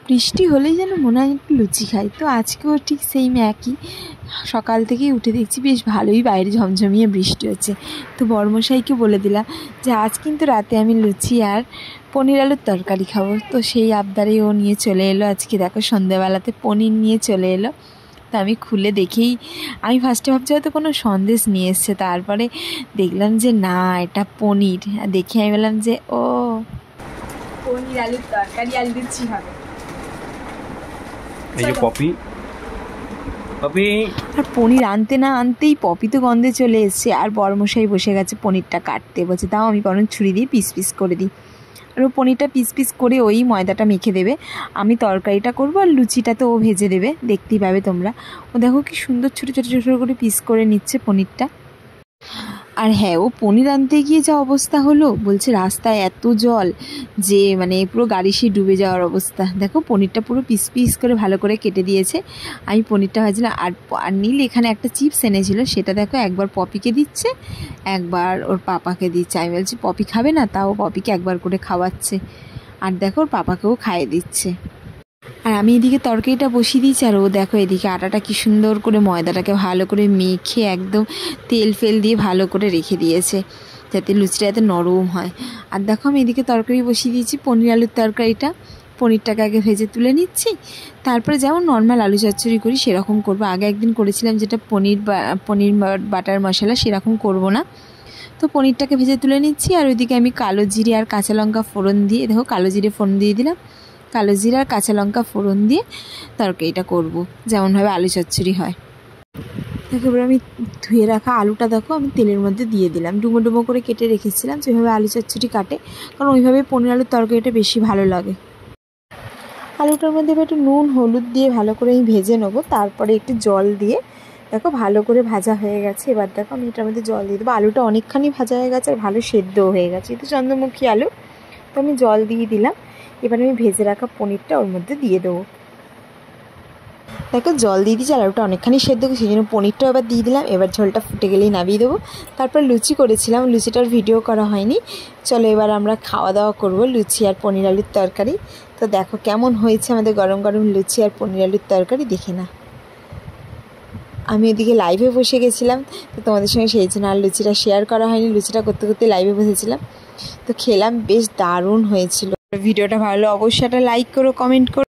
বৃষ্টি হলেই যেন মনে হয় একটু লুচি খাই। তো আজকেও ঠিক সেম একই, সকাল থেকেই উঠে দেখছি বেশ ভালোই বাইরে ঝমঝমিয়ে বৃষ্টি হচ্ছে। তো বড়মশাইকে বলে দিলাম যে আজ কিন্তু রাতে আমি লুচি আর পনির আলুর তরকারি খাবো। তো সেই আবদারে ও নিয়ে চলে এলো। আজকে দেখো সন্ধ্যেবেলাতে পনির নিয়ে চলে এলো। তো আমি খুলে দেখেই আমি ফার্স্টে ভাবছি হয়তো কোনো সন্দেশ নিয়ে এসছে, তারপরে দেখলাম যে না, এটা পনির। দেখে আমি বললাম যে ও পনির আলুর তরকারি আর লুচি হবে। এই যে পপি আর পনির আনতে না আনতেই পপি তো গন্ধে চলে এসছে, আর বড়মশাই বসে গেছে পনিরটা কাটতে। বলছে তাও আমি বরং ছুরি দিয়ে পিস পিস করে দিই। আর ও পনিরটা পিস পিস করে ওই ময়দাটা মেখে দেবে, আমি তরকারিটা করবো আর লুচিটা তো ও ভেজে দেবে, দেখতেই পাবে তোমরা। ও দেখো কি সুন্দর ছোটো ছোটো ছোটো করে পিস করে নিচ্ছে পনিরটা। আর হ্যাঁ, ও পনির আনতে গিয়ে যা অবস্থা হলো, বলছে রাস্তায় এত জল যে মানে পুরো গাড়ি সে ডুবে যাওয়ার অবস্থা। দেখো পনিরটা পুরো পিস পিস করে ভালো করে কেটে দিয়েছে। আমি পনিরটা ভাজলাম। আর নীল এখানে একটা চিপস এনেছিল, সেটা দেখো একবার পপিকে দিচ্ছে, একবার ওর পাপাকে দিচ্ছে। আমি বলছি পপি খাবে না, তাও পপিকে একবার করে খাওয়াচ্ছে। আর দেখো ওর পাপাকেও খাইয়ে দিচ্ছে। আর আমি এদিকে তরকারিটা বসিয়ে দিয়েছি, আর ও দেখো এদিকে আটাটা কি সুন্দর করে ময়দাটাকে ভালো করে মেখে একদম তেল ফেল দিয়ে ভালো করে রেখে দিয়েছে, যাতে লুচিটা যাতে নরম হয়। আর দেখো আমি এদিকে তরকারি বসিয়ে দিয়েছি, পনির আলুর তরকারিটা। পনিরটাকে আগে ভেজে তুলে নিচ্ছি, তারপরে যেমন নর্মাল আলু চচ্চড়ি করি সেরকম করবো। আগে একদিন করেছিলাম যেটা পনির বাটার মশলা, সেরকম করব না। তো পনিরটাকে ভেজে তুলে নিচ্ছি, আর ওইদিকে আমি কালো জিরে আর কাঁচা লঙ্কা ফোড়ন দিয়ে, দেখো কালো জিরে ফোড়ন দিয়ে দিলাম, কালো জিরা আর কাঁচা লঙ্কা ফোড়ন দিয়ে তরকারিটা করব, যেমনভাবে আলু চচ্চড়ি হয়। দেখো এবার আমি ধুয়ে রাখা আলুটা দেখো আমি তেলের মধ্যে দিয়ে দিলাম, ডুমো ডুমো করে কেটে রেখেছিলাম যেভাবে আলু চচ্চড়ি কাটে, কারণ ওইভাবে পনির আলুর তরকারিটা বেশি ভালো লাগে। আলুটার মধ্যে এবার একটু নুন হলুদ দিয়ে ভালো করে আমি ভেজে নেবো, তারপরে একটু জল দিয়ে দেখো ভালো করে ভাজা হয়ে গেছে। এবার দেখো আমি এটার মধ্যে জল দিয়ে দেবো। আলুটা অনেকখানি ভাজা হয়ে গেছে আর ভালো সেদ্ধও হয়ে গেছে, এটা চন্দ্রমুখী আলু। তো আমি জল দিয়ে দিলাম। এবার আমি ভেজে রাখা পনিরটা ওর মধ্যে দিয়ে দেবো। দেখো জল দিয়ে দিয়েছি, আলুটা অনেকখানি সেদ্ধ, সেই জন্য পনিরটাও এবার দিয়ে দিলাম। এবার ঝোলটা ফুটে গেলেই নামিয়ে দেবো। তারপর লুচি করেছিলাম, লুচিটার ভিডিও করা হয়নি। চলো এবার আমরা খাওয়া দাওয়া করবো, লুচি আর পনির আলুর তরকারি। তো দেখো কেমন হয়েছে আমাদের গরম গরম লুচি আর পনির আলুর তরকারি, দেখে না। আমি ওদিকে লাইভে বসে গেছিলাম, তো তোমাদের সঙ্গে সেই জন্য আর লুচিটা শেয়ার করা হয়নি। লুচিটা করতে করতে লাইভে বসেছিলাম, তো খেলাম, বেশ দারুণ হয়েছিল। ভিডিওটা ভালো অবশ্যই একটা লাইক করো, কমেন্ট করো।